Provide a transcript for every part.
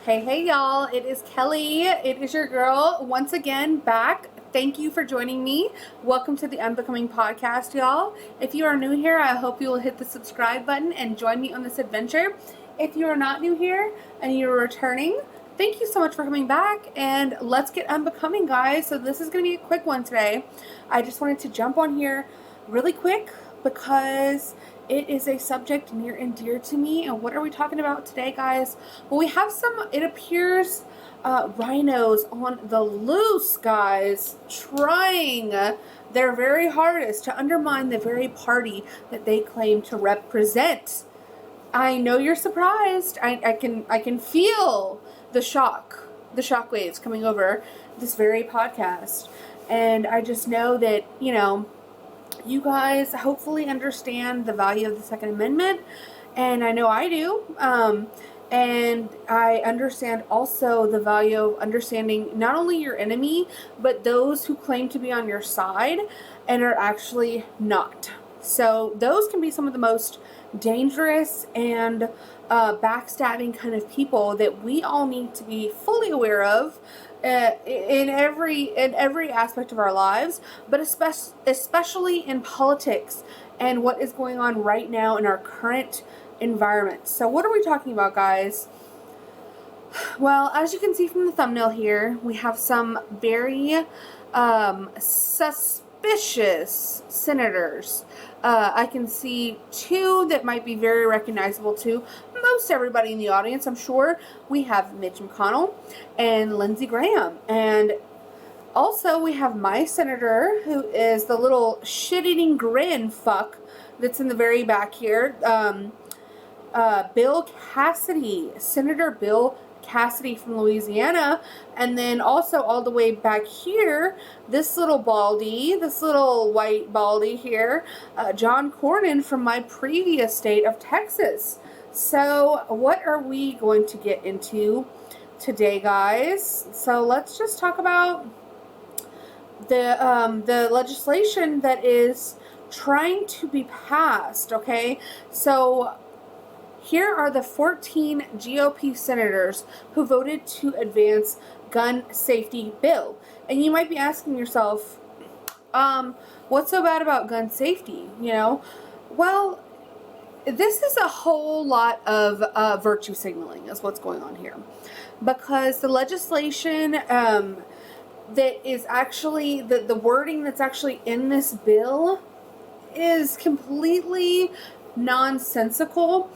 Hey, y'all. It is Kelly. It is your girl once again back. Thank you for joining me. Welcome to the Unbecoming podcast, y'all. If you are new here, I hope you will hit the subscribe button and join me on this adventure. If you are not new here and you're returning, thank you so much for coming back, and let's get unbecoming, guys. So this is going to be a quick one today. I just wanted to jump on here really quick because it is a subject near and dear to me. And what are we talking about today, guys? Well, we have some, it appears, rhinos on the loose, guys, trying their very hardest to undermine the very party that they claim to represent. I know you're surprised. I can feel the shockwaves coming over this very podcast. And I just know that, you guys hopefully understand the value of the Second Amendment, and I know I do. And I understand also the value of understanding not only your enemy, but those who claim to be on your side and are actually not. So those can be some of the most dangerous and backstabbing kind of people that we all need to be fully aware of in every aspect of our lives, but especially in politics and what is going on right now in our current environment. So what are we talking about, guys? Well, as you can see from the thumbnail here, we have some very suspicious senators. I can see two that might be very recognizable to most everybody in the audience, I'm sure. We have Mitch McConnell and Lindsey Graham. And also we have my senator, who is the little shit-eating grin fuck that's in the very back here. Bill Cassidy, Senator Bill Cassidy from Louisiana. And then also all the way back here, this little white baldy here, John Cornyn from my previous state of Texas. So what are we going to get into today, guys? So let's just talk about the legislation that is trying to be passed, okay? So here are the 14 GOP senators who voted to advance gun safety bill. And you might be asking yourself, what's so bad about gun safety? Well, this is a whole lot of virtue signaling is what's going on here. Because the legislation that is actually, the wording that's actually in this bill is completely nonsensical,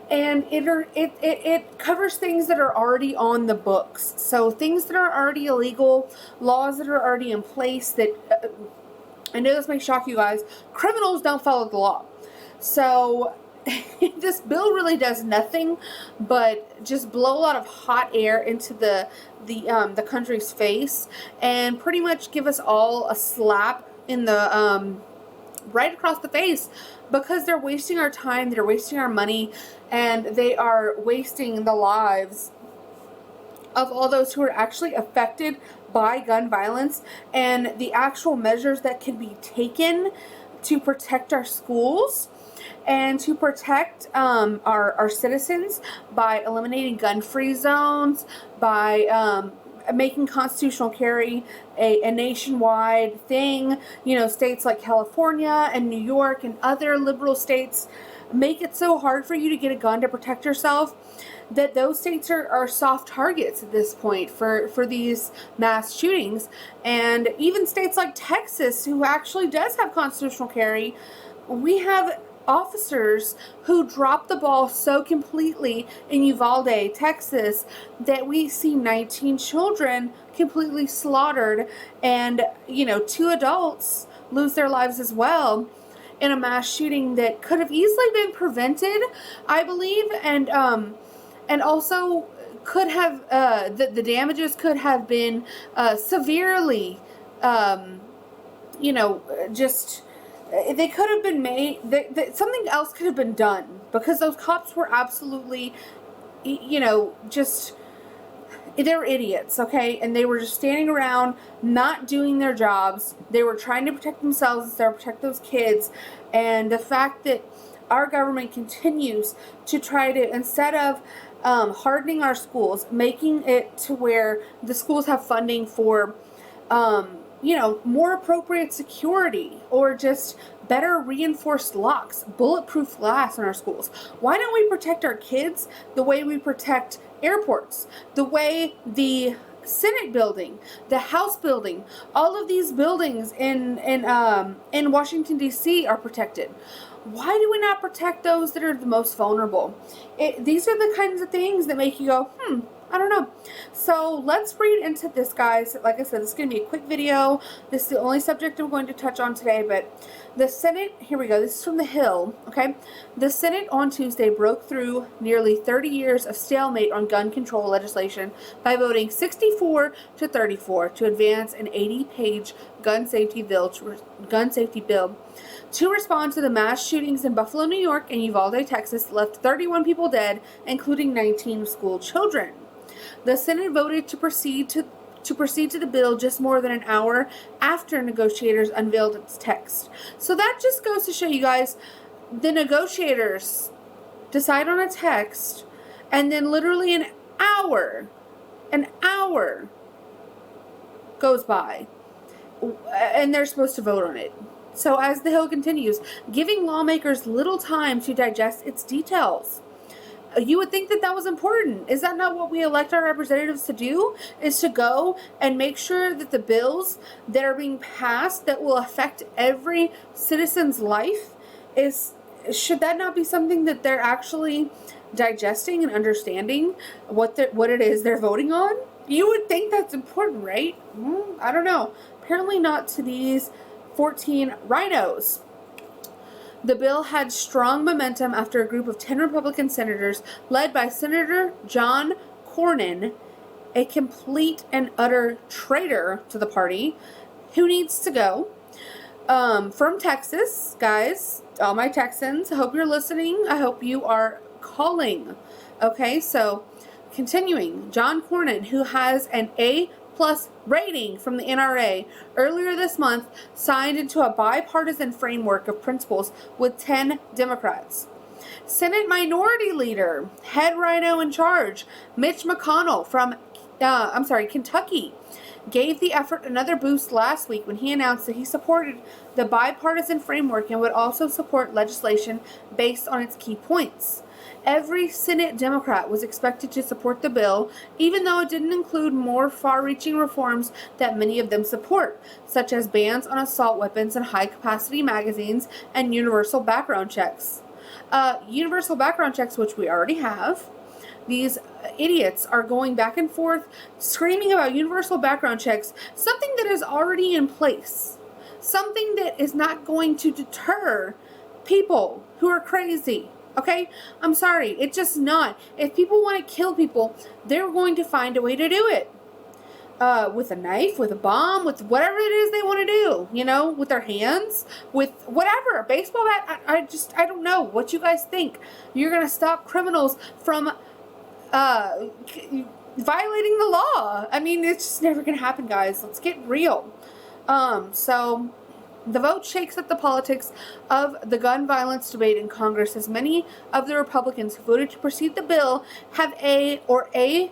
and it covers things that are already on the books. So things that are already illegal, laws that are already in place that, I know this may shock you guys, criminals don't follow the law. So this bill really does nothing but just blow a lot of hot air into the country's face and pretty much give us all a slap in the right across the face, because they're wasting our time, they're wasting our money, and they are wasting the lives of all those who are actually affected by gun violence and the actual measures that can be taken to protect our schools and to protect our citizens by eliminating gun-free zones, by making constitutional carry a nationwide thing. States like California and New York and other liberal states make it so hard for you to get a gun to protect yourself that those states are soft targets at this point for these mass shootings. And even states like Texas, who actually does have constitutional carry, we have officers who dropped the ball so completely in Uvalde, Texas, that we see 19 children completely slaughtered, and 2 adults lose their lives as well in a mass shooting that could have easily been prevented, I believe, and also could have the damages could have been severely just they could have been made, something else could have been done, because those cops were absolutely, they're idiots, okay? And they were just standing around, not doing their jobs. They were trying to protect themselves instead of protect those kids. And the fact that our government continues to try to, instead of hardening our schools, making it to where the schools have funding for, more appropriate security, or just better reinforced locks, bulletproof glass in our schools. Why don't we protect our kids the way we protect airports, the way the Senate building, the House building, all of these buildings in Washington D.C. are protected? Why do we not protect those that are the most vulnerable? These are the kinds of things that make you go, I don't know. So let's read into this, guys. Like I said, this is going to be a quick video. This is the only subject I'm going to touch on today, but the Senate, here we go. This is from The Hill, okay? The Senate on Tuesday broke through nearly 30 years of stalemate on gun control legislation by voting 64 to 34 to advance an 80-page gun safety bill to respond to the mass shootings in Buffalo, New York and Uvalde, Texas, left 31 people dead, including 19 school children. The Senate voted to proceed to the bill just more than an hour after negotiators unveiled its text. So that just goes to show you guys, the negotiators decide on a text, and then literally an hour goes by, and they're supposed to vote on it. So as The Hill continues, giving lawmakers little time to digest its details. You would think that that was important. Is that not what we elect our representatives to do? Is to go and make sure that the bills that are being passed that will affect every citizen's life, should that not be something that they're actually digesting and understanding what it is they're voting on? You would think that's important, right? I don't know. Apparently not to these 14 Rhinos. The bill had strong momentum after a group of 10 Republican senators, led by Senator John Cornyn, a complete and utter traitor to the party, who needs to go, from Texas. Guys, all my Texans, I hope you're listening. I hope you are calling. Okay, so continuing, John Cornyn, who has an A+ rating from the NRA, earlier this month signed into a bipartisan framework of principles with 10 Democrats. Senate Minority Leader, head Rhino in charge, Mitch McConnell from Kentucky, gave the effort another boost last week when he announced that he supported the bipartisan framework and would also support legislation based on its key points. Every Senate Democrat was expected to support the bill, even though it didn't include more far-reaching reforms that many of them support, such as bans on assault weapons and high-capacity magazines and universal background checks. Universal background checks, which we already have. These idiots are going back and forth screaming about universal background checks, something that is already in place, something that is not going to deter people who are crazy. Okay? I'm sorry. It's just not. If people want to kill people, they're going to find a way to do it. With a knife, with a bomb, with whatever it is they want to do. With their hands, with whatever. A baseball bat. I don't know what you guys think. You're going to stop criminals from violating the law. I mean, it's just never going to happen, guys. Let's get real. So the vote shakes up the politics of the gun violence debate in Congress, as many of the Republicans who voted to proceed the bill have A or A+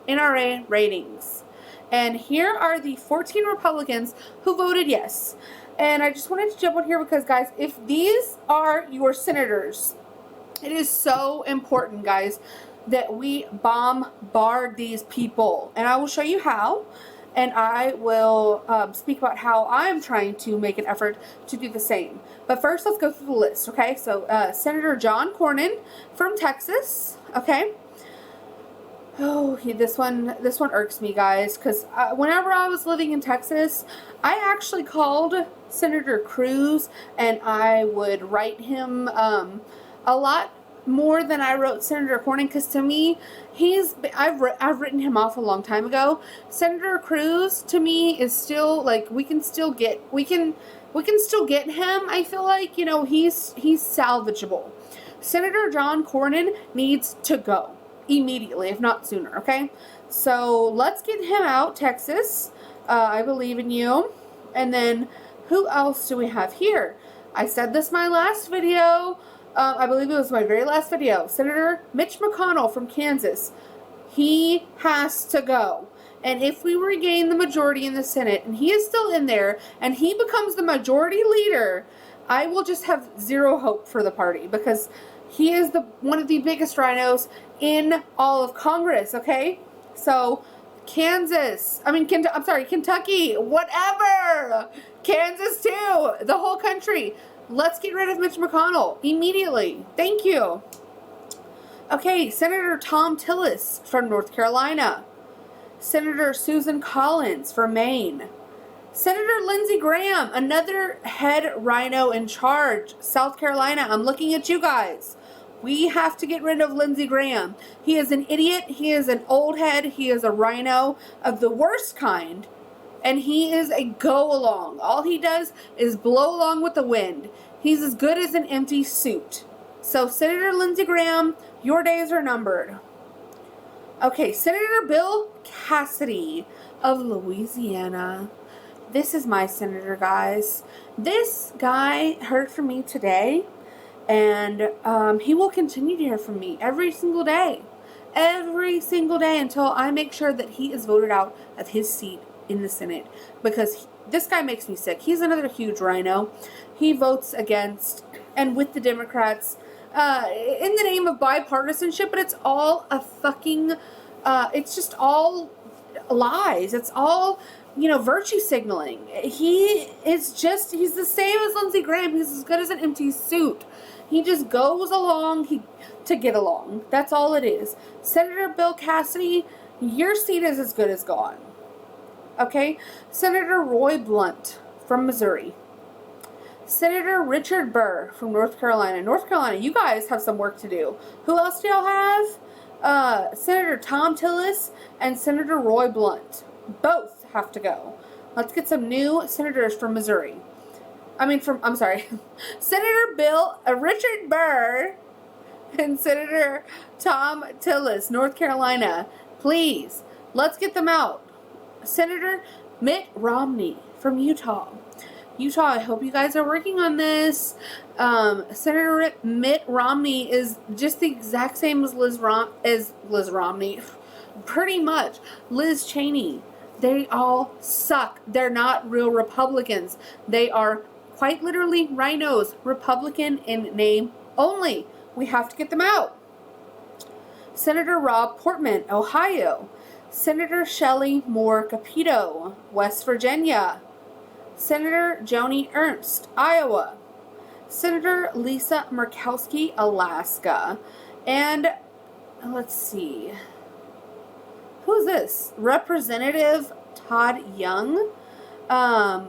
NRA ratings. And here are the 14 Republicans who voted yes. And I just wanted to jump on here because, guys, if these are your senators, it is so important, guys, that we bombard these people. And I will show you how. And I will speak about how I'm trying to make an effort to do the same. But first, let's go through the list, okay? So, Senator John Cornyn from Texas, okay? Oh, this one irks me, guys, because whenever I was living in Texas, I actually called Senator Cruz, and I would write him a lot more than I wrote Senator Cornyn, because to me, I've written him off a long time ago. Senator Cruz, to me, is still, like, we can still get him. I feel like, he's salvageable. Senator John Cornyn needs to go immediately, if not sooner, okay? So let's get him out, Texas. I believe in you. And then who else do we have here? I said this in my last video. I believe it was my very last video. Senator Mitch McConnell from Kansas. He has to go. And if we regain the majority in the Senate, and he is still in there, and he becomes the majority leader, I will just have zero hope for the party, because he is one of the biggest rhinos in all of Congress, okay? So, Kentucky, whatever! Kansas too! The whole country. Let's get rid of Mitch McConnell immediately. Thank you. Okay, Senator Tom Tillis from North Carolina. Senator Susan Collins from Maine. Senator Lindsey Graham, another head rhino in charge, South Carolina. I'm looking at you guys. We have to get rid of Lindsey Graham. He is an idiot. He is an old head. He is a rhino of the worst kind. And he is a go-along. All he does is blow along with the wind. He's as good as an empty suit. So, Senator Lindsey Graham, your days are numbered. Okay, Senator Bill Cassidy of Louisiana. This is my senator, guys. This guy heard from me today, and he will continue to hear from me every single day. Every single day until I make sure that he is voted out of his seat in the Senate, because this guy makes me sick. He's another huge rhino. He votes against and with the Democrats in the name of bipartisanship, but it's all a fucking, it's just all lies. It's all, virtue signaling. He's the same as Lindsey Graham. He's as good as an empty suit. He just goes along to get along. That's all it is. Senator Bill Cassidy, your seat is as good as gone. Okay? Senator Roy Blunt from Missouri. Senator Richard Burr from North Carolina. North Carolina, you guys have some work to do. Who else do y'all have? Senator Tom Tillis and Senator Roy Blunt. Both have to go. Let's get some new senators from Missouri. Senator Richard Burr and Senator Tom Tillis, North Carolina. Please, let's get them out. Senator Mitt Romney from Utah. I hope you guys are working on this. Senator Mitt Romney is just the exact same as Liz Romney. Pretty much. Liz Cheney. They all suck. They're not real Republicans. They are quite literally rhinos. Republican in name only. We have to get them out. Senator Rob Portman, Ohio. Senator Shelley Moore Capito, West Virginia. Senator Joni Ernst, Iowa. Senator Lisa Murkowski, Alaska. And let's see. Who's this? Representative Todd Young. I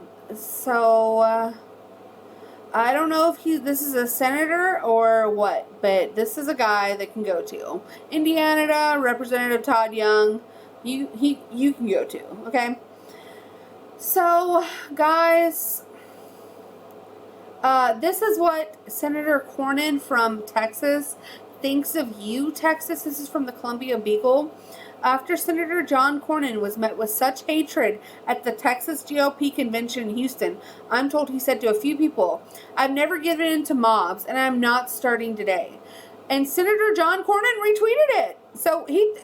don't know if this is a senator or what, but this is a guy that can go to. Indiana, Representative Todd Young. You can go to, okay? So, guys, this is what Senator Cornyn from Texas thinks of you, Texas. This is from the Columbia Beagle. After Senator John Cornyn was met with such hatred at the Texas GOP convention in Houston, I'm told he said to a few people, "I've never given in to mobs, and I'm not starting today." And Senator John Cornyn retweeted it. So he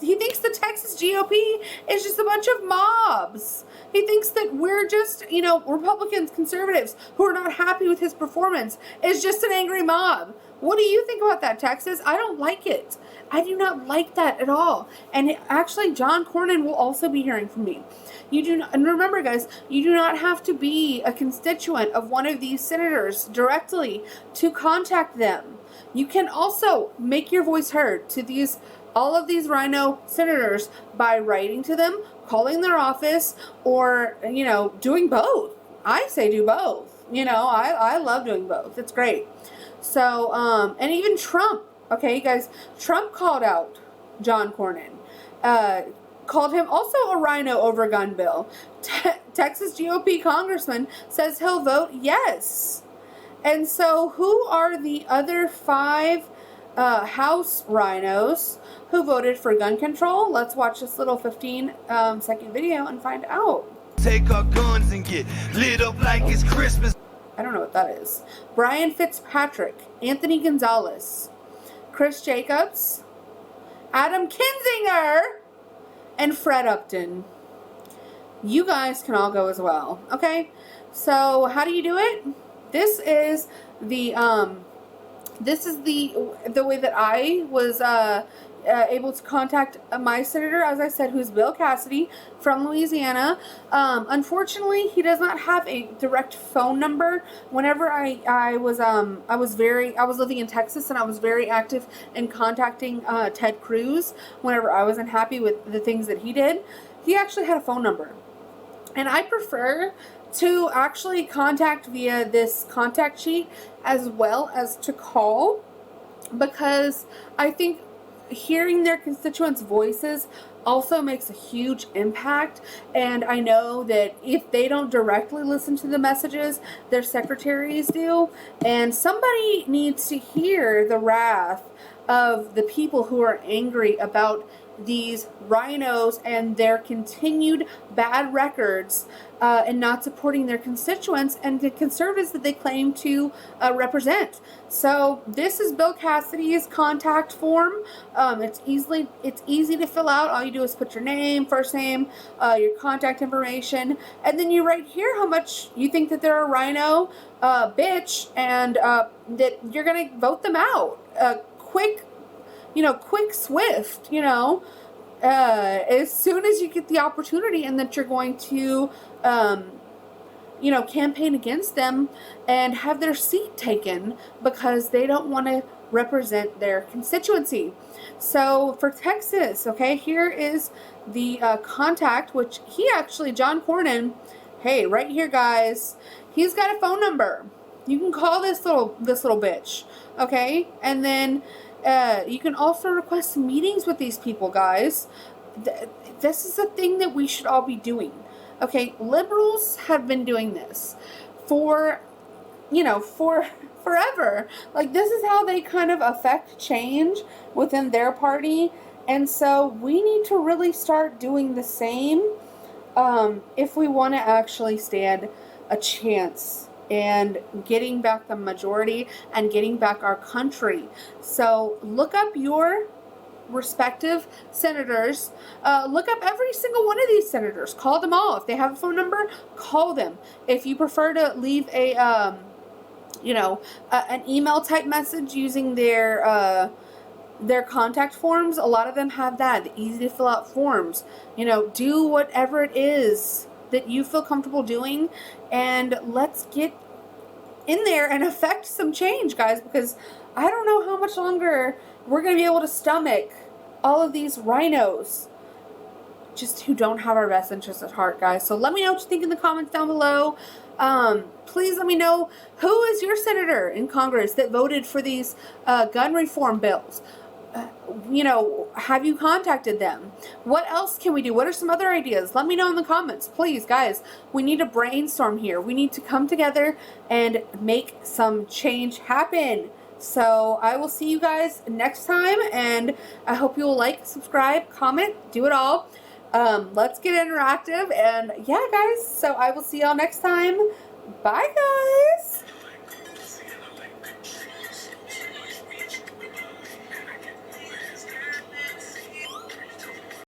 thinks the Texas GOP is just a bunch of mobs. He thinks that we're just, Republicans, conservatives who are not happy with his performance is just an angry mob. What do you think about that, Texas? I don't like it. I do not like that at all. And actually, John Cornyn will also be hearing from me. And remember, guys, you do not have to be a constituent of one of these senators directly to contact them. You can also make your voice heard to all of these rhino senators by writing to them, calling their office, or, doing both. I say do both. I love doing both. It's great. So, and even Trump, okay, guys, Trump called out John Cornyn, called him also a rhino over a gun bill. Texas GOP congressman says he'll vote yes. And so who are the other 5 House rhinos who voted for gun control? Let's watch this little 15-second video and find out. Take our guns and get lit up like it's Christmas. I don't know what that is. Brian Fitzpatrick, Anthony Gonzalez, Chris Jacobs, Adam Kinzinger, and Fred Upton. You guys can all go as well. Okay? So how do you do it? This is the way that I was able to contact my senator, as I said, who's Bill Cassidy from Louisiana. Unfortunately, he does not have a direct phone number. Whenever I was living in Texas, and I was very active in contacting Ted Cruz whenever I was unhappy with the things that he did. He actually had a phone number, and I prefer to actually contact via this contact sheet as well as to call, because I think hearing their constituents' voices also makes a huge impact. And I know that if they don't directly listen to the messages, their secretaries do. And somebody needs to hear the wrath of the people who are angry about these rhinos and their continued bad records and not supporting their constituents and the conservatives that they claim to represent. So this is Bill Cassidy's contact form. It's easy to fill out. All you do is put your name, first name, your contact information, and then you write here how much you think that they're a rhino bitch, and that you're gonna vote them out. Quick, swift, as soon as you get the opportunity, and that you're going to, campaign against them and have their seat taken because they don't want to represent their constituency. So for Texas, okay, here is the contact, which John Cornyn, hey, right here, guys, he's got a phone number. You can call this little bitch, okay, and then you can also request meetings with these people, guys. This is a thing that we should all be doing. Okay, liberals have been doing this for forever. Like, this is how they kind of affect change within their party. And so we need to really start doing the same if we want to actually stand a chance and getting back the majority and getting back our country. So look up your respective senators. Look up every single one of these senators. Call them all. If they have a phone number, call them. If you prefer to leave an email type message using their contact forms, a lot of them have that. The easy to fill out forms. Do whatever it is that you feel comfortable doing, and let's get in there and affect some change, guys, because I don't know how much longer we're going to be able to stomach all of these rhinos just who don't have our best interests at heart, guys. So let me know what you think in the comments down below. Please let me know, who is your senator in Congress that voted for these gun reform bills? Have you contacted them? What else can we do? What are some other ideas? Let me know in the comments. Please, guys, we need to brainstorm here. We need to come together and make some change happen. So I will see you guys next time, and I hope you will like, subscribe, comment, do it all. Let's get interactive, and yeah, guys, so I will see y'all next time. Bye, guys.